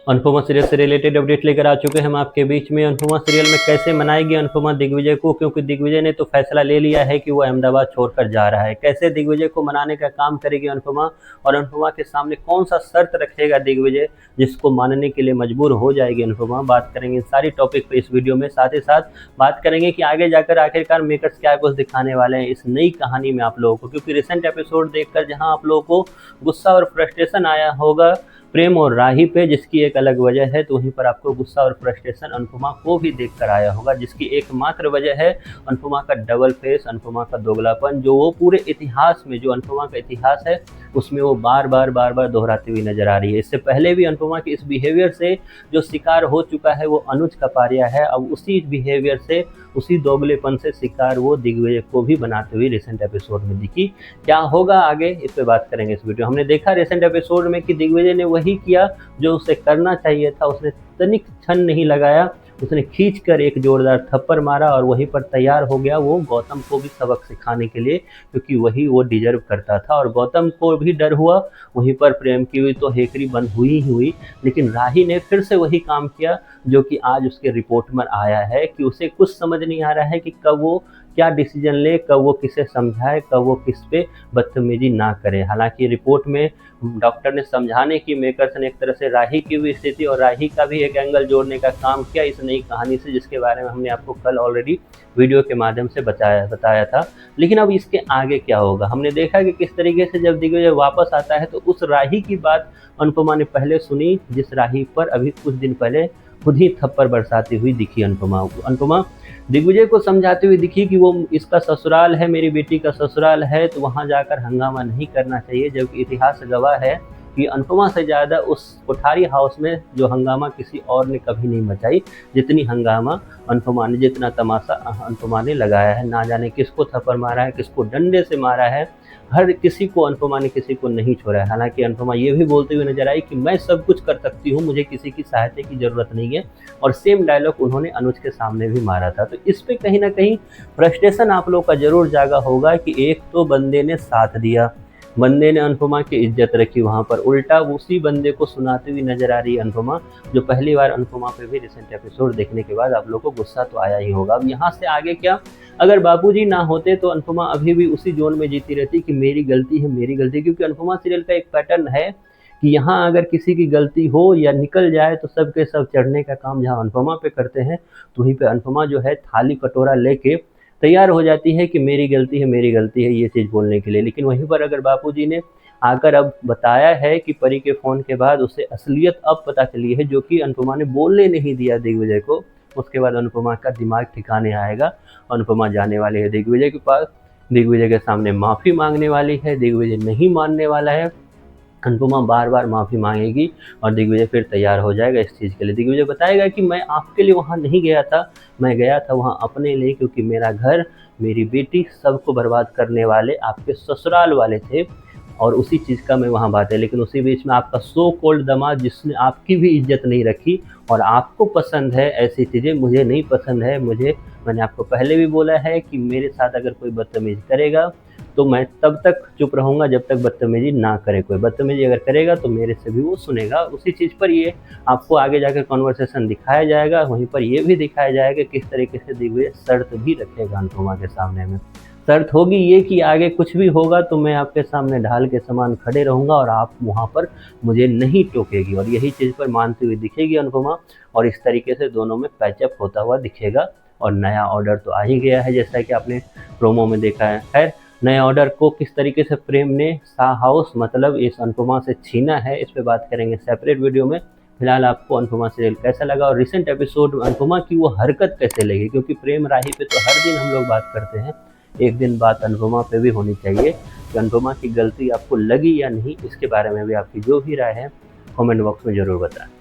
Anupama serial से related update लेकर आ चुके हैं हम आपके बीच में। अनुपमा सीरियल में कैसे मनाएगी अनुपमा दिग्विजय को, क्योंकि दिग्विजय ने तो फैसला ले लिया है कि वो अहमदाबाद छोड़कर जा रहा है। कैसे दिग्विजय को मनाने का काम करेगी अनुपमा, और अनुपमा के सामने कौन सा शर्त रखेगा दिग्विजय जिसको मानने के लिए मजबूर हो जाएगी अनुपमा। बात करेंगे सारी टॉपिक पे इस वीडियो में। साथ ही साथ बात करेंगे कि आगे जाकर आखिरकार मेकर्स क्या कुछ दिखाने वाले हैं इस नई कहानी में आप लोगों को, क्योंकि रिसेंट एपिसोड देखकर जहां आप लोगों को गुस्सा और फ्रस्ट्रेशन आया होगा प्रेम और राही पे, जिसकी एक अलग वजह है, तो वहीं पर आपको गुस्सा और फ्रस्ट्रेशन अनुपमा को भी देखकर आया होगा, जिसकी एकमात्र वजह है अनुपमा का डबल फेस, अनुपमा का दोगलापन, जो वो पूरे इतिहास में, जो अनुपमा का इतिहास है उसमें वो बार बार दोहराती हुई नजर आ रही है। इससे पहले भी अनुपमा के इस बिहेवियर से जो शिकार हो चुका है वो अनुज कपारिया है। अब उसी बिहेवियर से, उसी दोगलेपन से शिकार वो दिग्विजय को भी बनाते हुए रिसेंट एपिसोड में दिखी। क्या होगा आगे, इस पे बात करेंगे इस वीडियो। हमने देखा रिसेंट एपिसोड में कि दिग्विजय ने वही किया जो उसे करना चाहिए था। उसने तनिक क्षण नहीं लगाया, उसने खींचकर एक जोरदार थप्पड़ मारा और वहीं पर तैयार हो गया वो गौतम को भी सबक सिखाने के लिए, क्योंकि वही वो डिजर्व करता था। और गौतम को भी डर हुआ, वहीं पर प्रेम की हुई तो हेकरी बंद हुई ही हुई, लेकिन राही ने फिर से वही काम किया जो कि आज उसके रिपोर्ट में आया है कि उसे कुछ समझ नहीं आ रहा है कि कब वो क्या डिसीजन ले, कब वो किसे समझाए, कब वो किस पे बदतमीजी ना करे। हालांकि रिपोर्ट में डॉक्टर ने समझाने की, मेकर्स ने एक तरह से राही की भी स्थिति और राही का भी एक एंगल जोड़ने का काम किया इस नई कहानी से, जिसके बारे में हमने आपको कल ऑलरेडी वीडियो के माध्यम से बताया था। लेकिन अब इसके आगे क्या होगा, हमने देखा कि किस तरीके से जब दिग्विजय वापस आता है तो उस राही की बात अनुपमा ने पहले सुनी, जिस राही पर अभी कुछ दिन पहले खुद ही थप्पड़ बरसाती हुई दिखी अनुपमा दिग्विजय को समझाती हुई दिखी कि वो इसका ससुराल है, मेरी बेटी का ससुराल है, तो वहां जाकर हंगामा नहीं करना चाहिए। जबकि इतिहास गवाह है कि अनुपमा से ज़्यादा उस कोठारी हाउस में जो हंगामा किसी और ने कभी नहीं मचाई, जितनी हंगामा अनुपमा ने, जितना तमाशा अनुपमा ने लगाया है। ना जाने किसको थप्पड़ मारा है, किसको डंडे से मारा है, हर किसी को अनुपमा ने किसी को नहीं छोड़ा है। हालांकि अनुपमा ये भी बोलते हुए नजर आई कि मैं सब कुछ कर सकती हूँ, मुझे किसी की सहायता की ज़रूरत नहीं है। और सेम डायलॉग उन्होंने अनुज के सामने भी मारा था। तो इस पे कहीं ना कहीं फ्रस्ट्रेशन आप लोग का जरूर जागा होगा कि एक तो बंदे ने साथ दिया, बंदे ने अनुपमा की इज्जत रखी, वहाँ पर उल्टा उसी बंदे को सुनाती हुई नजर आ रही है अनुपमा, जो पहली बार अनुपमा पे भी रिसेंट एपिसोड देखने के बाद आप लोग को गुस्सा तो आया ही होगा। अब यहाँ से आगे क्या, अगर बाबूजी ना होते तो अनुपमा अभी भी उसी जोन में जीती रहती कि मेरी गलती है, मेरी गलती, क्योंकि अनुपमा सीरियल का एक पैटर्न है कि यहाँ अगर किसी की गलती हो या निकल जाए तो सबके सब चढ़ने का काम जहाँ अनुपमा पे करते हैं, तो वहीं पे अनुपमा जो है थाली कटोरा लेके तैयार हो जाती है कि मेरी गलती है, मेरी गलती है, ये चीज़ बोलने के लिए। लेकिन वहीं पर अगर बापूजी ने आकर अब बताया है कि परी के फ़ोन के बाद उसे असलियत अब पता चली है, जो कि अनुपमा ने बोलने नहीं दिया दिग्विजय को, उसके बाद अनुपमा का दिमाग ठिकाने आएगा। अनुपमा जाने वाली है दिग्विजय के पास, दिग्विजय के सामने माफ़ी मांगने वाली है, दिग्विजय नहीं मानने वाला है, अनुपमा बार बार माफ़ी मांगेगी और दिग्विजय फिर तैयार हो जाएगा इस चीज़ के लिए। दिग्विजय बताएगा कि मैं आपके लिए वहाँ नहीं गया था, मैं गया था वहाँ अपने लिए, क्योंकि मेरा घर, मेरी बेटी, सबको बर्बाद करने वाले आपके ससुराल वाले थे और उसी चीज़ का मैं वहाँ बात है। लेकिन उसी बीच में आपका सो कॉल्ड दामाद, जिसने आपकी भी इज्जत नहीं रखी और आपको पसंद है ऐसी चीज़ें, मुझे नहीं पसंद है। मैंने आपको पहले भी बोला है कि मेरे साथ अगर कोई बदतमीज़ी करेगा तो मैं तब तक चुप रहूँगा जब तक बदतमीजी ना करे। कोई बदतमीजी अगर करेगा तो मेरे से भी वो सुनेगा। उसी चीज़ पर ये आपको आगे जाकर कॉन्वर्सेशन दिखाया जाएगा। वहीं पर ये भी दिखाया जाएगा किस तरीके से दिग्विजय शर्त भी रखेगा अनुपमा के सामने में। शर्त होगी ये कि आगे कुछ भी होगा तो मैं आपके सामने ढाल के समान खड़े रहूँगा और आप वहाँ पर मुझे नहीं टोकेगी, और यही चीज़ पर मानती हुई दिखेगी अनुपमा। और इस तरीके से दोनों में पैचअप होता हुआ दिखेगा। और नया ऑर्डर तो आ ही गया है, जैसा कि आपने प्रोमो में देखा है। खैर, नए ऑर्डर को किस तरीके से प्रेम ने शाह हाउस मतलब इस अनुपमा से छीना है, इस पे बात करेंगे सेपरेट वीडियो में। फिलहाल आपको अनुपमा सीरियल कैसा लगा और रिसेंट एपिसोड में अनुपमा की वो हरकत कैसे लगी, क्योंकि प्रेम राही पे तो हर दिन हम लोग बात करते हैं, एक दिन बात अनुपमा पे भी होनी चाहिए कि अनुपमा की गलती आपको लगी या नहीं। इसके बारे में भी आपकी जो भी राय है कमेंट बॉक्स में ज़रूर बताएं।